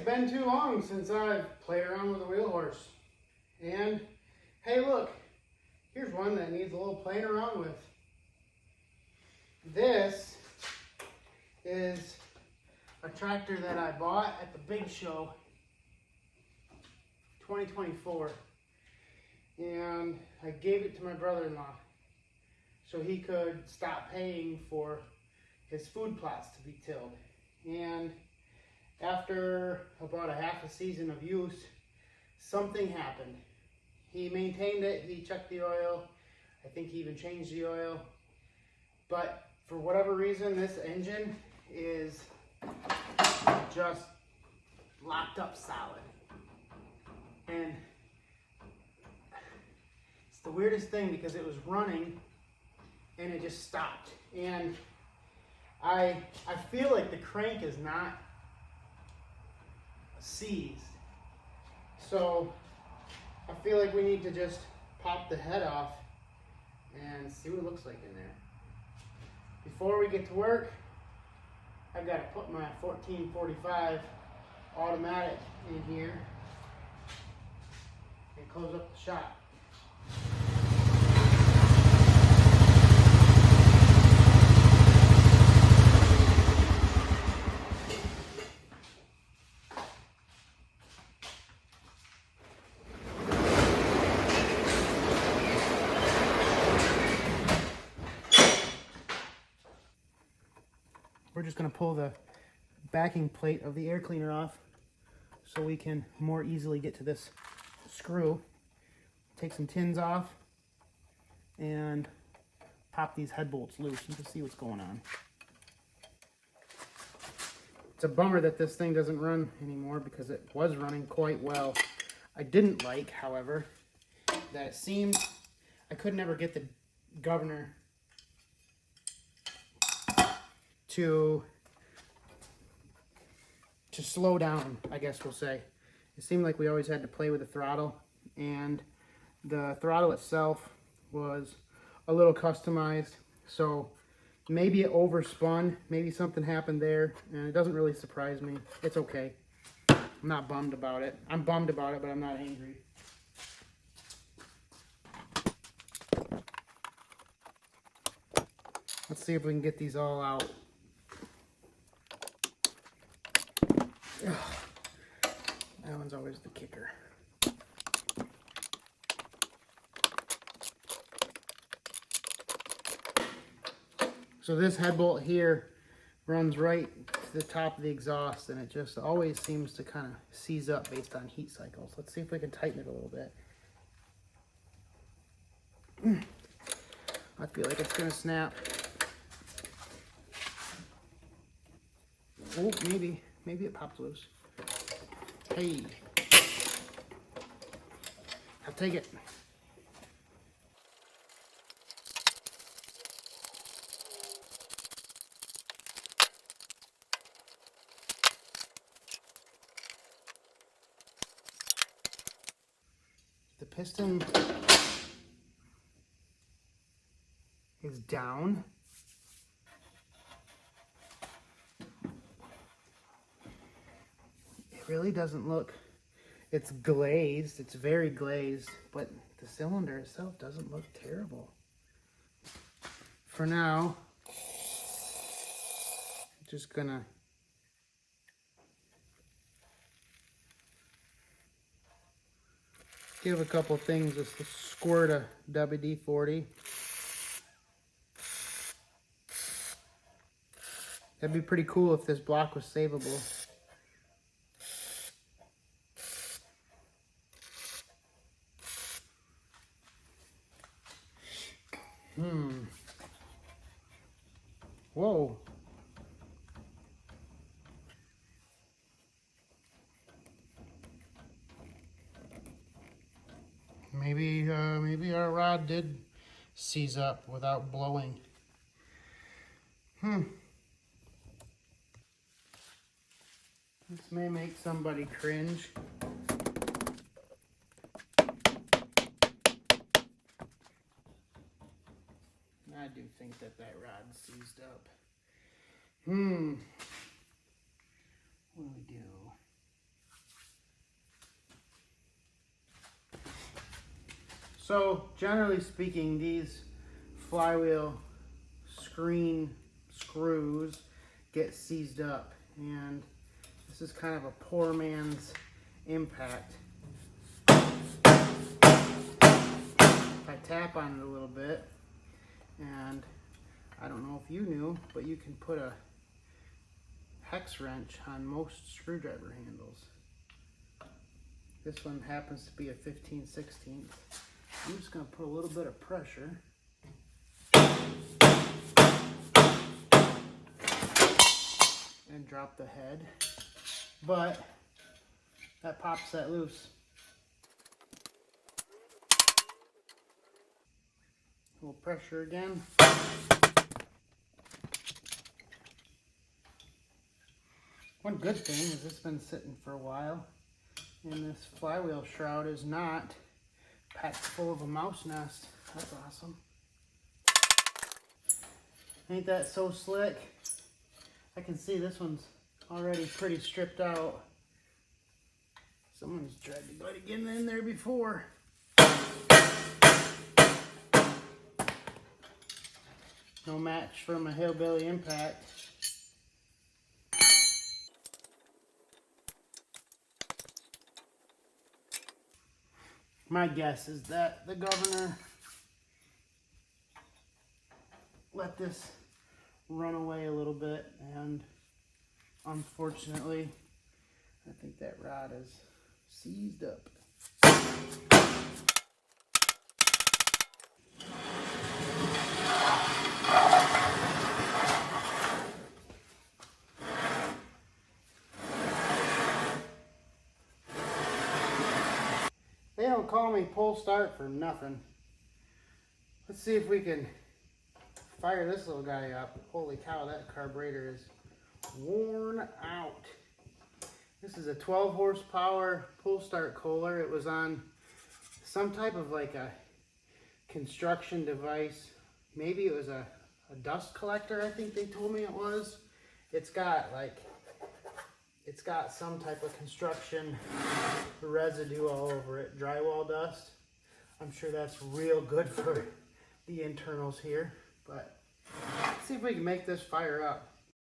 been too long since I've played around with a wheel horse. And hey, look, here's one that needs a little playing around with. This is a tractor that I bought at the big show 2024, and I gave it to my brother-in-law so he could stop paying for his food plots to be tilled. And after about a half a season of use, something happened. He maintained it, he checked the oil, I think he even changed the oil, but for whatever reason this engine is just locked up solid. And it's the weirdest thing because it was running and it just stopped. And I feel like the crank is not seized. So I feel like we need to just pop the head off and see what it looks like in there. Before we get to work, I've got to put my 1445 automatic in here and close up the shop. We're just going to pull the backing plate of the air cleaner off so we can more easily get to this screw. Take some tins off and pop these head bolts loose. You can see what's going on. It's a bummer that this thing doesn't run anymore because it was running quite well. I didn't like, however, that it seemed I could never get the governor to slow down, I guess we'll say. It seemed like we always had to play with the throttle, and the throttle itself was a little customized, so maybe it overspun, maybe something happened there, and it doesn't really surprise me. It's okay. I'm not bummed about it. I'm bummed about it, but I'm not angry. Let's see if we can get these all out. That one's always the kicker. So this head bolt here runs right to the top of the exhaust, and it just always seems to kind of seize up based on heat cycles. Let's see if we can tighten it a little bit. I feel like it's going to snap. Oh, maybe it popped loose. Hey, I'll take it. The piston is down. It really doesn't look, it's glazed, it's very glazed, but the cylinder itself doesn't look terrible. For now, I'm just gonna give a couple things just a squirt of WD-40. That'd be pretty cool if this block was savable. Whoa. Maybe our rod did seize up without blowing. This may make somebody cringe. I do think that rod seized up. What do we do? So generally speaking, these flywheel screen screws get seized up, and this is kind of a poor man's impact. If I tap on it a little bit, and I don't know if you knew, but you can put a hex wrench on most screwdriver handles. This one happens to be a 15/16. I'm just going to put a little bit of pressure. And drop the head. But that pops that loose. A little pressure again. One good thing is it's been sitting for a while, and this flywheel shroud is not packed full of a mouse nest. That's awesome. Ain't that so slick? I can see this one's already pretty stripped out. Someone's tried to get in there before. No match from a Hillbilly Impact. My guess is that the governor let this run away a little bit, and unfortunately I think that rod is seized up. They don't call me pull start for nothing. Let's see if we can fire this little guy up. Holy cow, that carburetor is worn out. This is a 12 horsepower pull start Kohler. It was on some type of like a construction device. Maybe it was a dust collector, I think they told me it was. It's got some type of construction residue all over it, drywall dust. I'm sure that's real good for the internals here, but let's see if we can make this fire up.